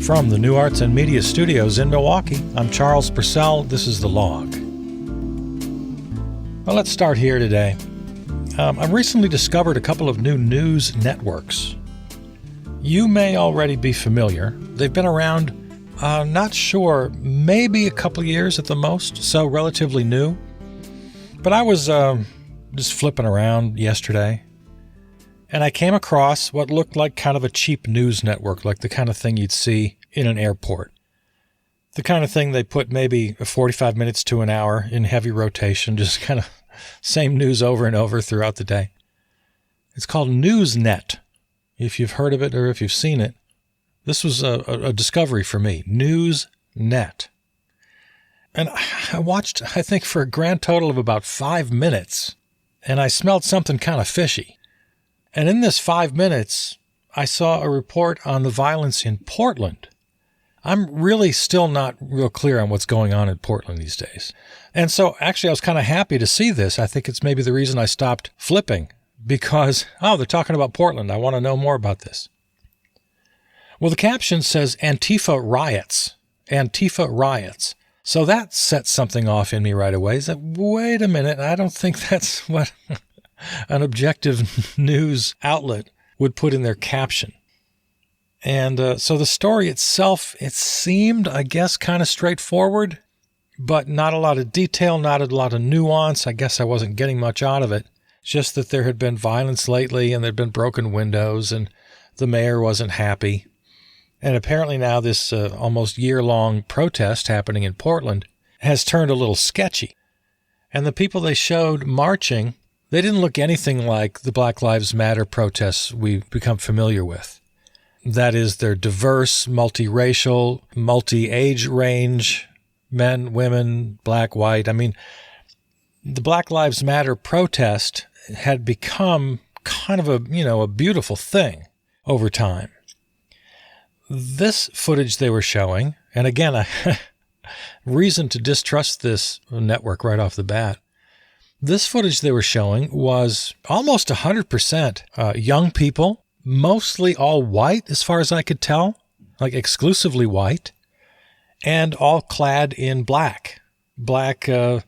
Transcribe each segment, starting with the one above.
From the New Arts and Media Studios in Milwaukee, I'm Charles Purcell. This is The Log. Well, let's start here today. I've recently discovered a couple of new news networks. You may already be familiar. They've been around, not sure, maybe a couple of years at the most, so relatively new. But I was just flipping around yesterday, and I came across what looked like kind of a cheap news network, like the kind of thing you'd see in an airport. The kind of thing they put maybe 45 minutes to an hour in heavy rotation, just kind of same news over and over throughout the day. It's called NewsNet, if you've heard of it or if you've seen it. This was a discovery for me, NewsNet. And I watched, I think, for a grand total of about 5 minutes, and I smelled something kind of fishy. And in this 5 minutes, I saw a report on the violence in Portland. I'm really still not real clear on what's going on in Portland these days. And so actually I was kind of happy to see this. I think it's maybe the reason I stopped flipping because, they're talking about Portland. I want to know more about this. Well, the caption says Antifa riots. Antifa riots. So that sets something off in me right away. Is that, wait a minute, I don't think that's what an objective news outlet would put in their caption. And so the story itself, it seemed, I guess, kind of straightforward, but not a lot of detail, not a lot of nuance. I guess I wasn't getting much out of it. Just that there had been violence lately and there'd been broken windows and the mayor wasn't happy. And apparently now this almost year-long protest happening in Portland has turned a little sketchy. And the people they showed marching, they didn't look anything like the Black Lives Matter protests we've become familiar with. That is, they're diverse, multiracial, multi-age range, men, women, black, white. I mean, the Black Lives Matter protest had become kind of a beautiful thing over time. This footage they were showing, and again, a reason to distrust this network right off the bat, this footage they were showing was almost 100% young people, mostly all white as far as I could tell, like exclusively white, and all clad in black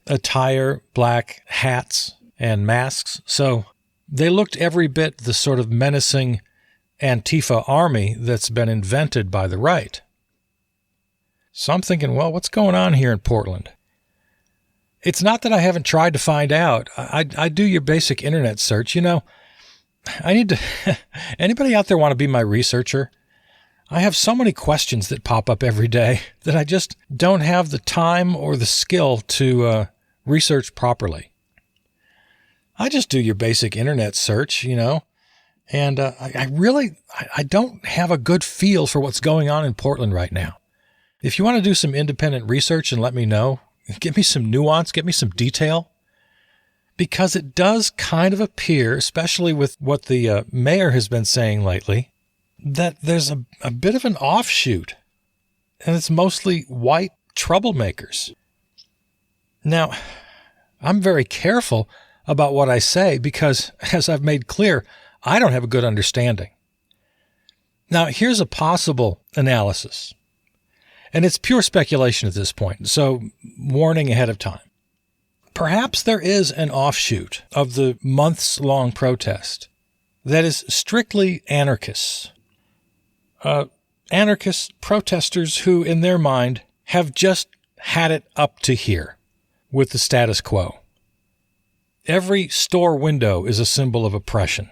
attire, black hats and masks. So they looked every bit the sort of menacing Antifa army that's been invented by the right. So I'm thinking, well, what's going on here in Portland? It's not that I haven't tried to find out. I do your basic internet search. I need to, anybody out there want to be my researcher? I have so many questions that pop up every day that I just don't have the time or the skill to research properly. I just do your basic internet search, and I don't have a good feel for what's going on in Portland right now. If you want to do some independent research and let me know, give me some nuance, give me some detail, because it does kind of appear, especially with what the mayor has been saying lately, that there's a bit of an offshoot, and it's mostly white troublemakers. Now, I'm very careful about what I say because, as I've made clear, I don't have a good understanding. Now, here's a possible analysis, and it's pure speculation at this point, so warning ahead of time. Perhaps there is an offshoot of the months-long protest that is strictly anarchists. Anarchist protesters who, in their mind, have just had it up to here with the status quo. Every store window is a symbol of oppression.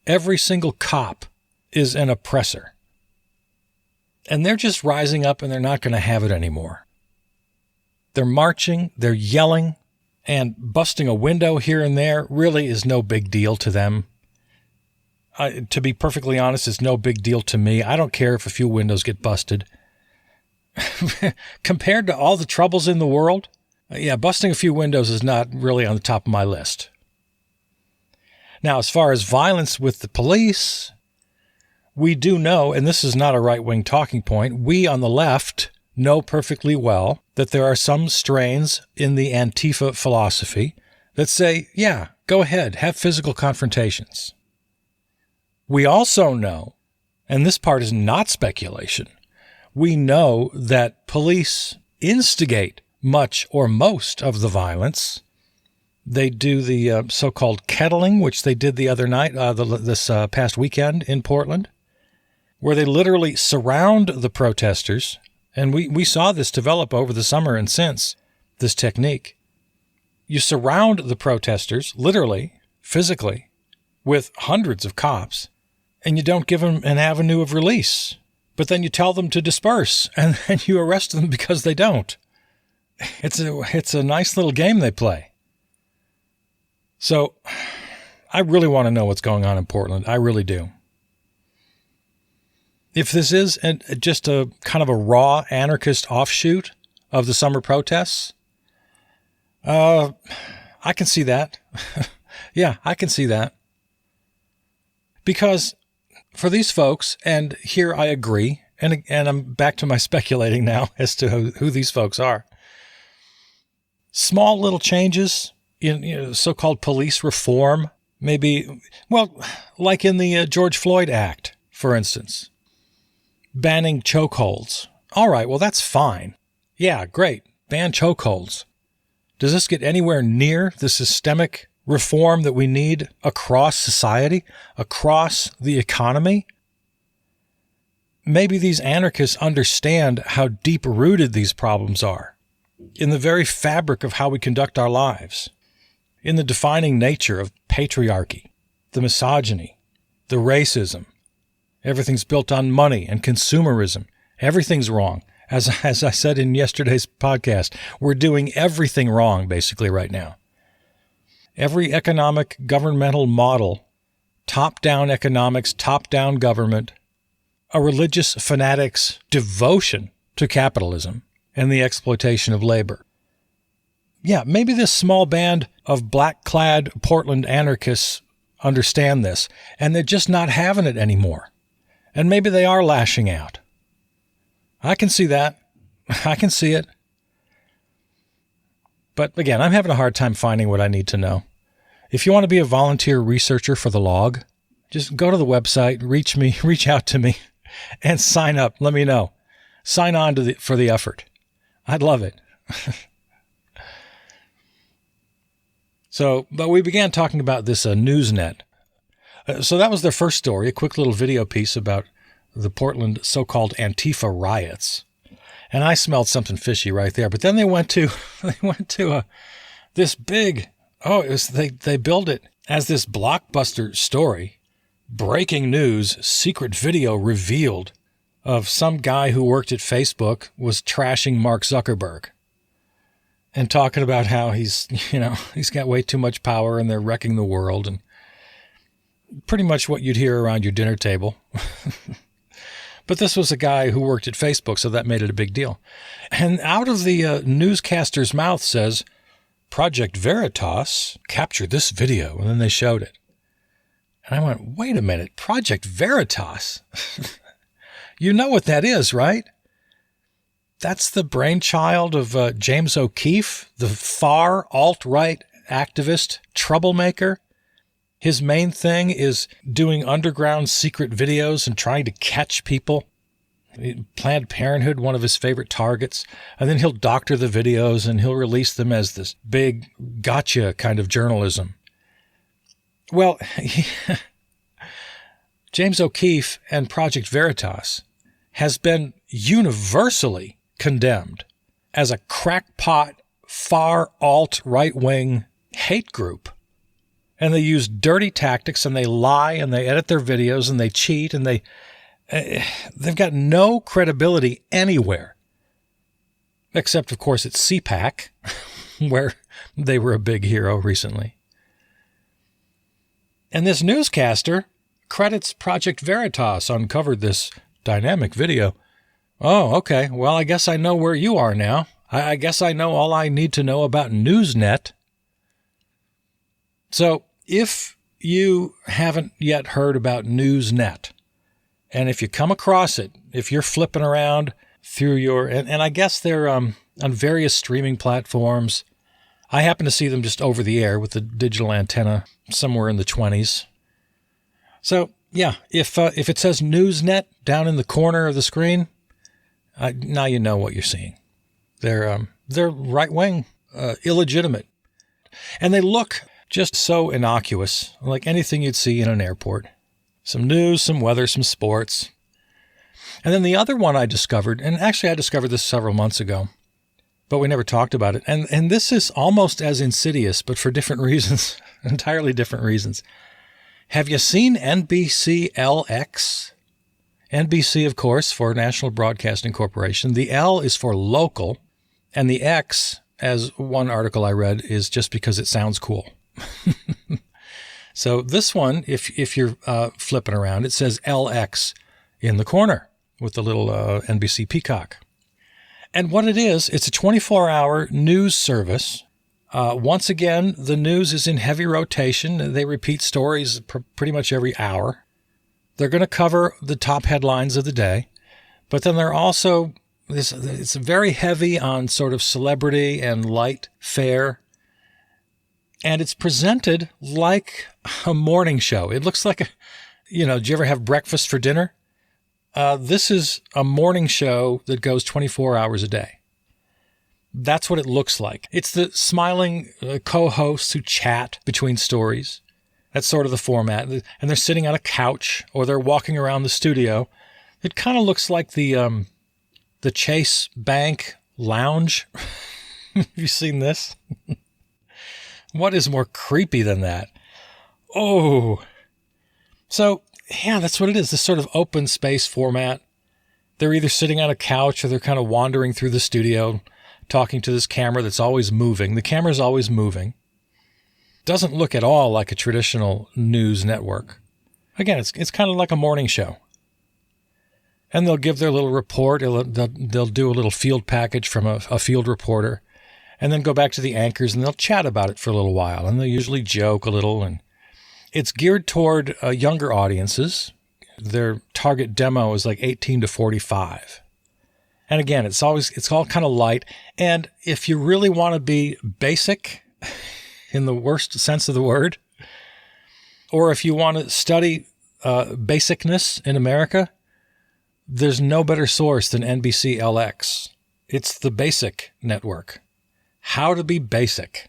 Every single cop is an oppressor. And they're just rising up and they're not going to have it anymore. They're marching, they're yelling, and busting a window here and there really is no big deal to them. To be perfectly honest, it's no big deal to me. I don't care if a few windows get busted. Compared to all the troubles in the world, busting a few windows is not really on the top of my list. Now, as far as violence with the police, we do know, and this is not a right-wing talking point, we on the left know perfectly well that there are some strains in the Antifa philosophy that say, yeah, go ahead, have physical confrontations. We also know, and this part is not speculation, we know that police instigate much or most of the violence. They do the so-called kettling, which they did the other night, this past weekend in Portland, where they literally surround the protesters. And we saw this develop over the summer and since, this technique. You surround the protesters, literally, physically, with hundreds of cops, and you don't give them an avenue of release. But then you tell them to disperse, and then you arrest them because they don't. It's a nice little game they play. So I really want to know what's going on in Portland. I really do. If this is just a kind of a raw anarchist offshoot of the summer protests, I can see that. Yeah, I can see that. Because for these folks, and here I agree, and I'm back to my speculating now as to who these folks are. Small little changes in so-called police reform, maybe, well, like in the George Floyd Act, for instance. Banning chokeholds. All right, well, that's fine. Yeah, great. Ban chokeholds. Does this get anywhere near the systemic reform that we need across society, across the economy? Maybe these anarchists understand how deep-rooted these problems are in the very fabric of how we conduct our lives, in the defining nature of patriarchy, the misogyny, the racism. Everything's built on money and consumerism. Everything's wrong. As I said in yesterday's podcast, we're doing everything wrong basically right now. Every economic governmental model, top-down economics, top-down government, a religious fanatic's devotion to capitalism and the exploitation of labor. Yeah, maybe this small band of black-clad Portland anarchists understand this, and they're just not having it anymore. And maybe they are lashing out. I can see that. I can see it. But again, I'm having a hard time finding what I need to know. If you want to be a volunteer researcher for the log, just go to the website, reach out to me, and sign up. Let me know. Sign on for the effort. I'd love it. But we began talking about this Newsnet. So that was their first story, a quick little video piece about the Portland so-called Antifa riots. And I smelled something fishy right there. But then they went to this big, they billed it as this blockbuster story. Breaking news, secret video revealed of some guy who worked at Facebook was trashing Mark Zuckerberg and talking about how he's got way too much power and they're wrecking the world, and pretty much what you'd hear around your dinner table. But this was a guy who worked at Facebook, so that made it a big deal. And out of the newscaster's mouth says, Project Veritas captured this video, and then they showed it. And I went, wait a minute, Project Veritas? You know what that is, right? That's the brainchild of James O'Keefe, the far alt-right activist troublemaker. His main thing is doing underground secret videos and trying to catch people. Planned Parenthood, one of his favorite targets. And then he'll doctor the videos and he'll release them as this big gotcha kind of journalism. Well, James O'Keefe and Project Veritas has been universally condemned as a crackpot, far alt-right-wing hate group. And they use dirty tactics and they lie and they edit their videos and they cheat and they've got no credibility anywhere. Except, of course, at CPAC, where they were a big hero recently. And this newscaster credits Project Veritas uncovered this dynamic video. Oh, okay. Well, I guess I know where you are now. I guess I know all I need to know about Newsnet. So if you haven't yet heard about Newsnet, and if you come across it, if you're flipping around through your, and I guess they're on various streaming platforms. I happen to see them just over the air with the digital antenna somewhere in the 20s. So yeah, if it says Newsnet down in the corner of the screen, now you know what you're seeing. They're right-wing, illegitimate, and they look just so innocuous, like anything you'd see in an airport. Some news, some weather, some sports. And then the other one I discovered, and actually I discovered this several months ago, but we never talked about it. And this is almost as insidious, but for different reasons, entirely different reasons. Have you seen NBC LX? NBC, of course, for National Broadcasting Corporation. The L is for local, and the X, as one article I read, is just because it sounds cool. So this one, if you're flipping around, it says LX in the corner with the little NBC peacock. And what it is, it's a 24-hour news service. Once again, the news is in heavy rotation. They repeat stories pretty much every hour. They're going to cover the top headlines of the day, but then they're also, it's very heavy on sort of celebrity and light fare. And it's presented like a morning show. It looks like do you ever have breakfast for dinner? This is a morning show that goes 24 hours a day. That's what it looks like. It's the smiling co-hosts who chat between stories. That's sort of the format. And they're sitting on a couch or they're walking around the studio. It kind of looks like the Chase Bank lounge. Have you seen this? What is more creepy than that? Oh. So, yeah, that's what it is. This sort of open space format. They're either sitting on a couch or they're kind of wandering through the studio, talking to this camera that's always moving. The camera's always moving. Doesn't look at all like a traditional news network. Again, it's kind of like a morning show. And they'll give their little report. They'll do a little field package from a field reporter. And then go back to the anchors and they'll chat about it for a little while. And they'll usually joke a little. And it's geared toward younger audiences. Their target demo is like 18 to 45. And again, it's all kind of light. And if you really want to be basic in the worst sense of the word, or if you want to study basicness in America, there's no better source than NBC LX. It's the basic network. How to be basic.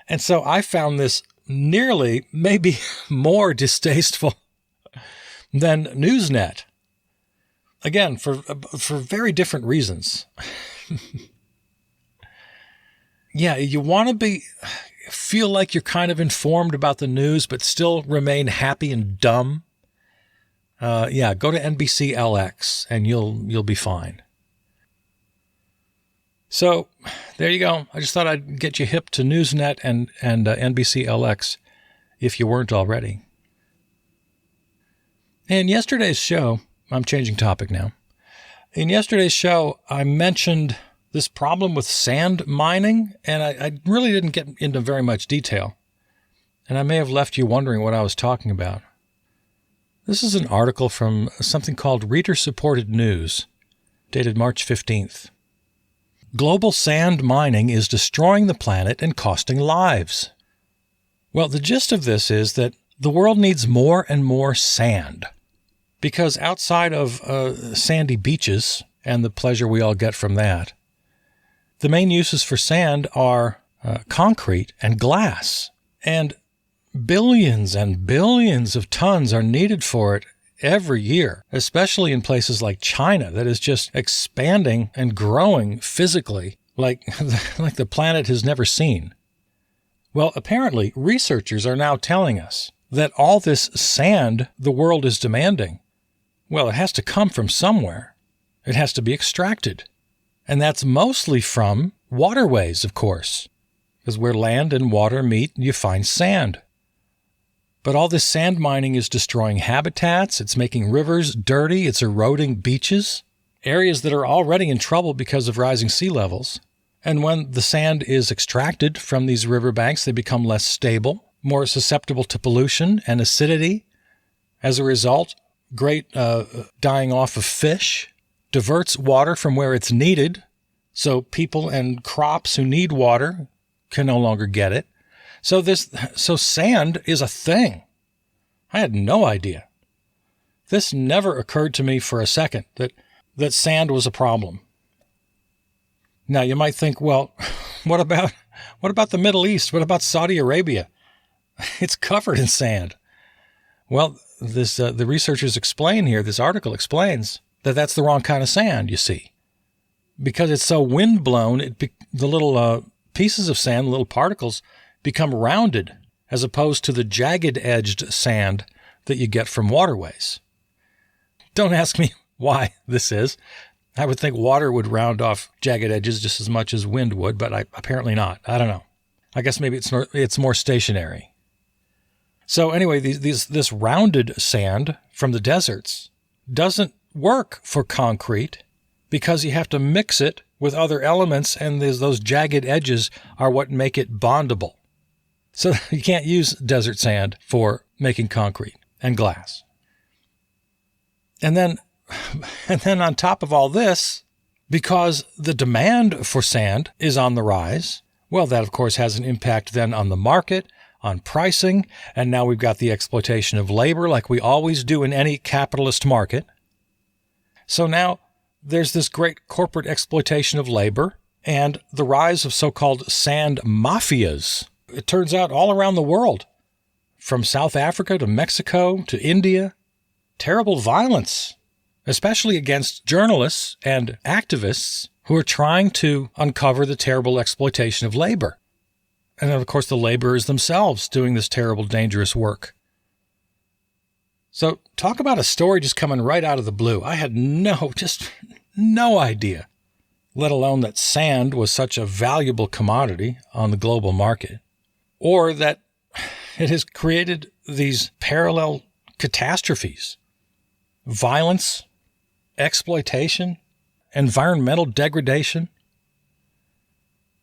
And so I found this nearly, maybe more distasteful than Newsnet. Again, for very different reasons. Yeah, you want to feel like you're kind of informed about the news, but still remain happy and dumb. Go to NBC LX and you'll be fine. So there you go. I just thought I'd get you hip to Newsnet and NBC LX if you weren't already. In yesterday's show, I'm changing topic now. In yesterday's show, I mentioned this problem with sand mining, and I really didn't get into very much detail. And I may have left you wondering what I was talking about. This is an article from something called Reader-Supported News, dated March 15th. Global sand mining is destroying the planet and costing lives. Well, the gist of this is that the world needs more and more sand. Because outside of sandy beaches and the pleasure we all get from that, the main uses for sand are concrete and glass. And billions and billions of tons are needed for it every year, especially in places like China that is just expanding and growing physically like the planet has never seen. Well, apparently, researchers are now telling us that all this sand the world is demanding, well, it has to come from somewhere. It has to be extracted. And that's mostly from waterways, of course, because where land and water meet, you find sand. But all this sand mining is destroying habitats, it's making rivers dirty, it's eroding beaches, areas that are already in trouble because of rising sea levels. And when the sand is extracted from these riverbanks, they become less stable, more susceptible to pollution and acidity. As a result, great dying off of fish, diverts water from where it's needed, so people and crops who need water can no longer get it. So sand is a thing. I had no idea. This never occurred to me for a second that sand was a problem. Now you might think, well, what about the Middle East? What about Saudi Arabia? It's covered in sand. Well, the researchers explain here, this article explains that that's the wrong kind of sand, you see. Because it's so wind-blown, the little pieces of sand, little particles, become rounded as opposed to the jagged-edged sand that you get from waterways. Don't ask me why this is. I would think water would round off jagged edges just as much as wind would, but apparently not. I don't know. I guess maybe it's more stationary. So anyway, this rounded sand from the deserts doesn't work for concrete because you have to mix it with other elements, and those jagged edges are what make it bondable. So you can't use desert sand for making concrete and glass. And then on top of all this, because the demand for sand is on the rise, well, that of course has an impact then on the market, on pricing, and now we've got the exploitation of labor like we always do in any capitalist market. So now there's this great corporate exploitation of labor and the rise of so-called sand mafias. It turns out all around the world, from South Africa to Mexico to India, terrible violence, especially against journalists and activists who are trying to uncover the terrible exploitation of labor. And of course, the laborers themselves doing this terrible, dangerous work. So talk about a story just coming right out of the blue. I had just no idea, let alone that sand was such a valuable commodity on the global market, or that it has created these parallel catastrophes, violence, exploitation, environmental degradation.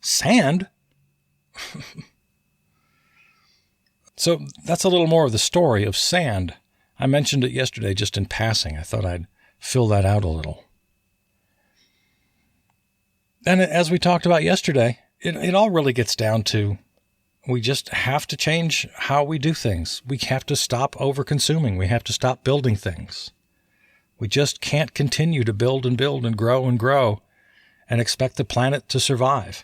Sand? So that's a little more of the story of sand. I mentioned it yesterday just in passing. I thought I'd fill that out a little. And as we talked about yesterday, it all really gets down to we just have to change how we do things. We have to stop over-consuming. We have to stop building things. We just can't continue to build and grow and expect the planet to survive.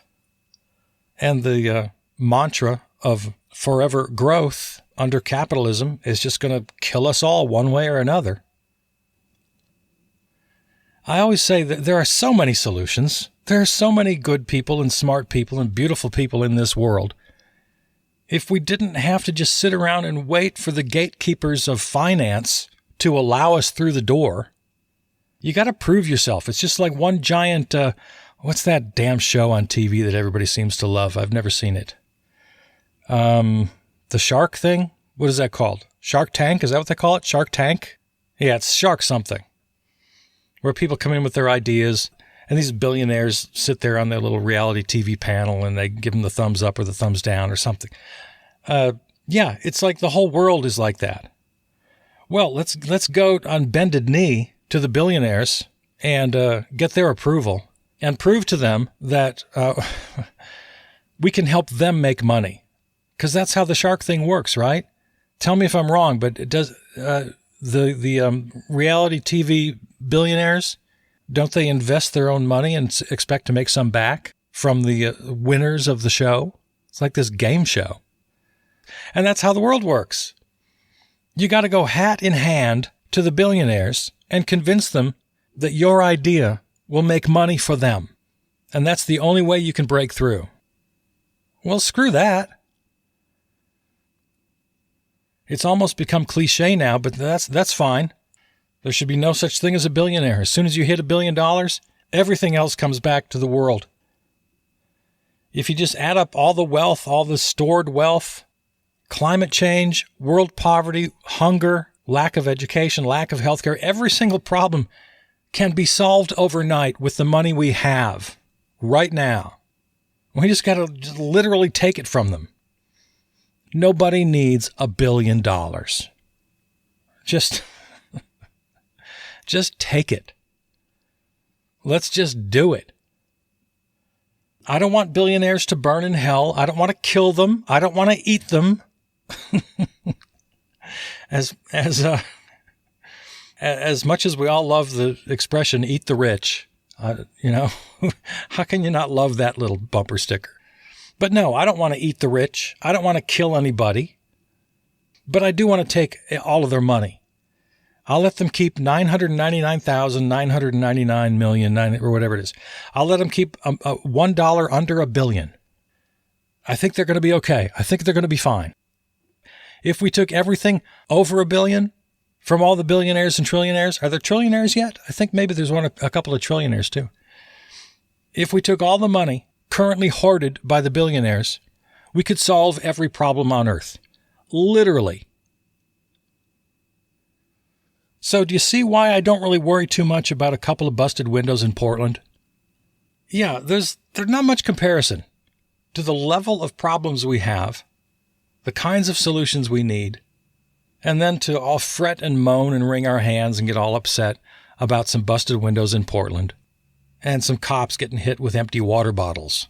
And the mantra of forever growth under capitalism is just going to kill us all one way or another. I always say that there are so many solutions. There are so many good people and smart people and beautiful people in this world. If we didn't have to just sit around and wait for the gatekeepers of finance to allow us through the door, you got to prove yourself. It's just like one giant, what's that damn show on TV that everybody seems to love? I've never seen it. The shark thing? What is that called? Shark Tank? Is that what they call it? Shark Tank? Yeah, it's Shark something. Where people come in with their ideas, and these billionaires sit there on their little reality TV panel, and they give them the thumbs up or the thumbs down or something. Yeah, it's like the whole world is like that. Well, let's go on bended knee to the billionaires and get their approval and prove to them that we can help them make money. Because that's how the shark thing works, right? Tell me if I'm wrong, but it does the reality TV billionaires, don't they invest their own money and expect to make some back from the winners of the show? It's like this game show. And that's how the world works. You got to go hat in hand to the billionaires and convince them that your idea will make money for them. And that's the only way you can break through. Well, screw that. It's almost become cliche now, but that's fine. There should be no such thing as a billionaire. As soon as you hit $1 billion, everything else comes back to the world. If you just add up all the wealth, all the stored wealth, climate change, world poverty, hunger, lack of education, lack of healthcare, every single problem can be solved overnight with the money we have right now. We just got to literally take it from them. Nobody needs $1 billion. Just Just take it. Let's just do it. I don't want billionaires to burn in hell. I don't want to kill them. I don't want to eat them. As much as we all love the expression "eat the rich," how can you not love that little bumper sticker? But no, I don't want to eat the rich. I don't want to kill anybody. But I do want to take all of their money. I'll let them keep 999,999 million, or whatever it is. I'll let them keep $1 under $1 billion. I think they're going to be okay. I think they're going to be fine. If we took everything over $1 billion from all the billionaires and trillionaires, are there trillionaires yet? I think maybe there's a couple of trillionaires too. If we took all the money currently hoarded by the billionaires, we could solve every problem on Earth. Literally. So do you see why I don't really worry too much about a couple of busted windows in Portland? Yeah, there's not much comparison to the level of problems we have, the kinds of solutions we need, and then to all fret and moan and wring our hands and get all upset about some busted windows in Portland and some cops getting hit with empty water bottles.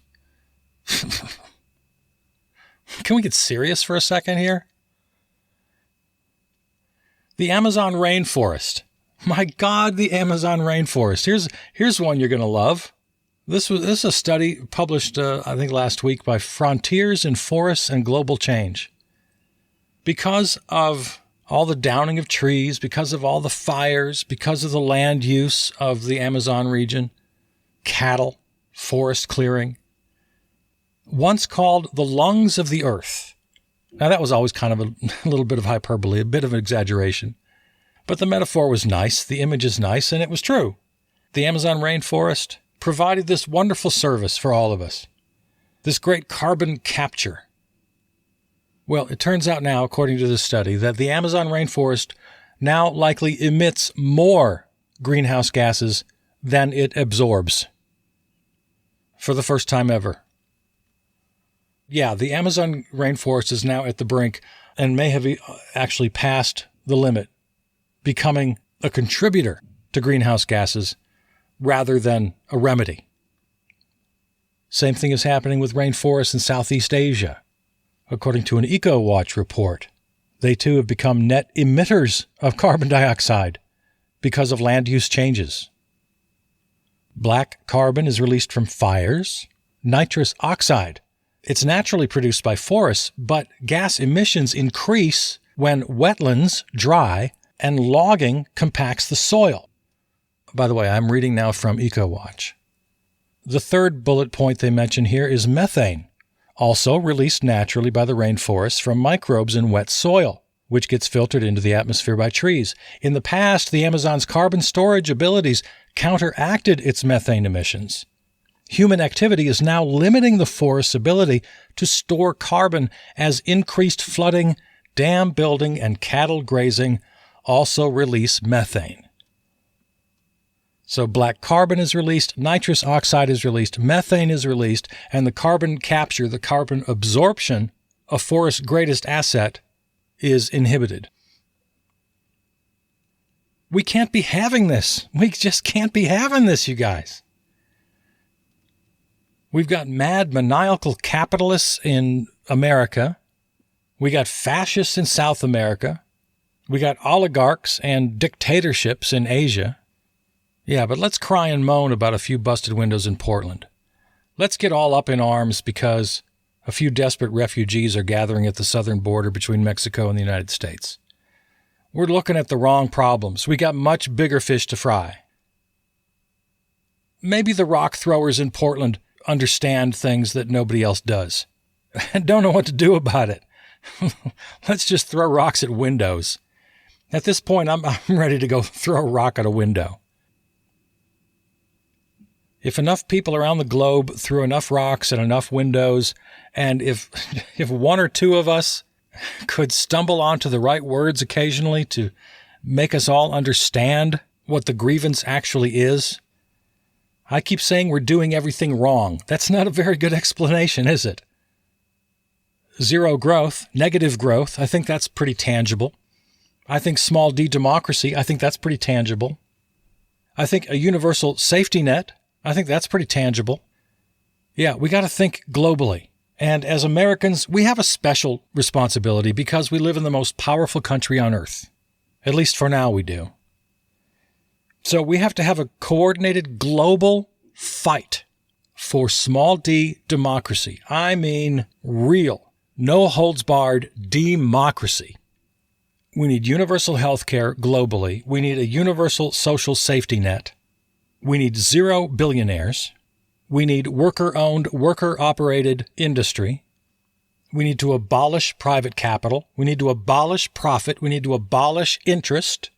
Can we get serious for a second here? The Amazon rainforest. My God, the Amazon rainforest. Here's one you're going to love. This is a study published, I think, last week by Frontiers in Forests and Global Change. Because of all the downing of trees, because of all the fires, because of the land use of the Amazon region, cattle, forest clearing, once called the lungs of the earth. Now, that was always kind of a little bit of hyperbole, a bit of exaggeration. But the metaphor was nice, the image is nice, and it was true. The Amazon rainforest provided this wonderful service for all of us, this great carbon capture. Well, it turns out now, according to this study, that the Amazon rainforest now likely emits more greenhouse gases than it absorbs. For the first time ever. Yeah, the Amazon rainforest is now at the brink and may have actually passed the limit, becoming a contributor to greenhouse gases rather than a remedy. Same thing is happening with rainforests in Southeast Asia. According to an EcoWatch report, they too have become net emitters of carbon dioxide because of land use changes. Black carbon is released from fires, nitrous oxide. It's naturally produced by forests, but gas emissions increase when wetlands dry and logging compacts the soil. By the way, I'm reading now from EcoWatch. The third bullet point they mention here is methane, also released naturally by the rainforests from microbes in wet soil, which gets filtered into the atmosphere by trees. In the past, the Amazon's carbon storage abilities counteracted its methane emissions. Human activity is now limiting the forest's ability to store carbon as increased flooding, dam building, and cattle grazing also release methane. So black carbon is released, nitrous oxide is released, methane is released, and the carbon capture, the carbon absorption, a forest's greatest asset, is inhibited. We can't be having this. We just can't be having this, you guys. We've got mad, maniacal capitalists in America. We got fascists in South America. We got oligarchs and dictatorships in Asia. Yeah, but let's cry and moan about a few busted windows in Portland. Let's get all up in arms because a few desperate refugees are gathering at the southern border between Mexico and the United States. We're looking at the wrong problems. We got much bigger fish to fry. Maybe the rock throwers in Portland understand things that nobody else does and don't know what to do about it. Let's just throw rocks at windows. At this point, I'm ready to go throw a rock at a window. If enough people around the globe threw enough rocks at enough windows, and if one or two of us could stumble onto the right words occasionally to make us all understand what the grievance actually is, I keep saying we're doing everything wrong. That's not a very good explanation, is it? Zero growth, negative growth, I think that's pretty tangible. I think small d democracy, I think that's pretty tangible. I think a universal safety net, I think that's pretty tangible. Yeah, we got to think globally. And as Americans, we have a special responsibility because we live in the most powerful country on earth. At least for now we do. So we have to have a coordinated global fight for small d democracy. I mean real, no holds barred democracy. We need universal health care globally. We need a universal social safety net. We need 0 billionaires. We need worker-owned, worker-operated industry. We need to abolish private capital. We need to abolish profit. We need to abolish interest.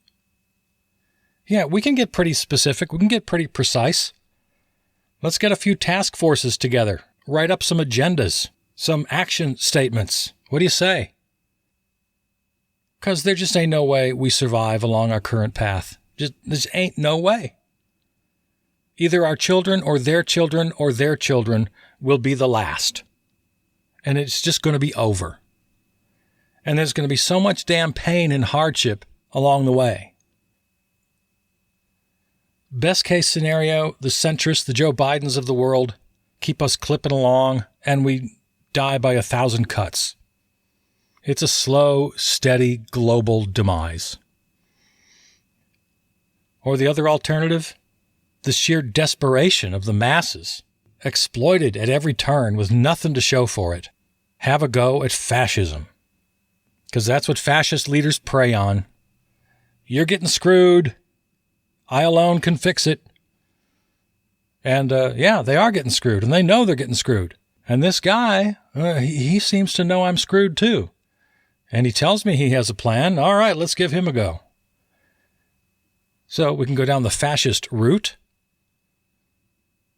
Yeah, we can get pretty specific. We can get pretty precise. Let's get a few task forces together. Write up some agendas, some action statements. What do you say? Because there just ain't no way we survive along our current path. There ain't no way. Either our children or their children will be the last. And it's just going to be over. And there's going to be so much damn pain and hardship along the way. Best case scenario, the centrists, the Joe Bidens of the world, keep us clipping along and we die by 1,000 cuts. It's a slow, steady, global demise. Or the other alternative, the sheer desperation of the masses, exploited at every turn with nothing to show for it. Have a go at fascism. Because that's what fascist leaders prey on. You're getting screwed. I alone can fix it. And yeah, they are getting screwed, and they know they're getting screwed. And this guy, he seems to know I'm screwed too. And he tells me he has a plan. All right, let's give him a go. So we can go down the fascist route.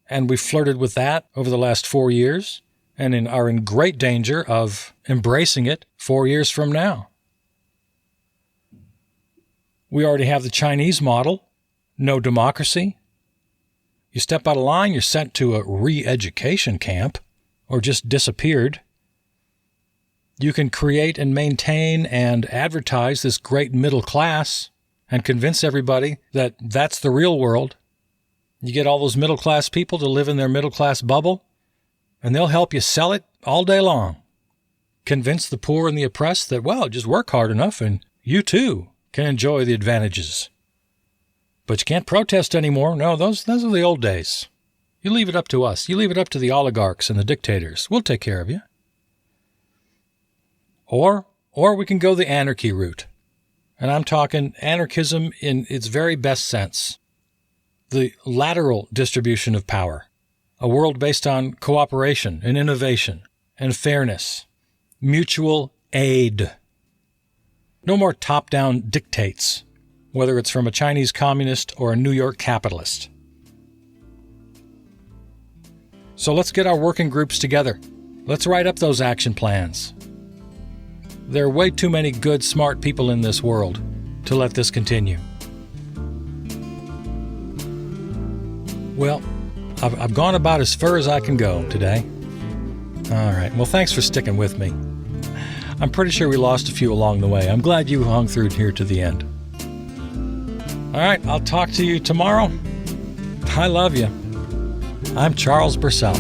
And we flirted with that over the last 4 years and are in great danger of embracing it 4 years from now. We already have the Chinese model, no democracy. You step out of line, you're sent to a re-education camp or just disappeared. You can create and maintain and advertise this great middle class and convince everybody that that's the real world. You get all those middle-class people to live in their middle-class bubble, and they'll help you sell it all day long. Convince the poor and the oppressed that, well, just work hard enough and you too can enjoy the advantages. But you can't protest anymore. No, those are the old days. You leave it up to us. You leave it up to the oligarchs and the dictators. We'll take care of you. Or we can go the anarchy route. And I'm talking anarchism in its very best sense. The lateral distribution of power. A world based on cooperation and innovation and fairness. Mutual aid. No more top-down dictates, whether it's from a Chinese communist or a New York capitalist. So let's get our working groups together. Let's write up those action plans. There are way too many good, smart people in this world to let this continue. Well, I've gone about as far as I can go today. All right. Well, thanks for sticking with me. I'm pretty sure we lost a few along the way. I'm glad you hung through here to the end. All right. I'll talk to you tomorrow. I love you. I'm Charles Bursell.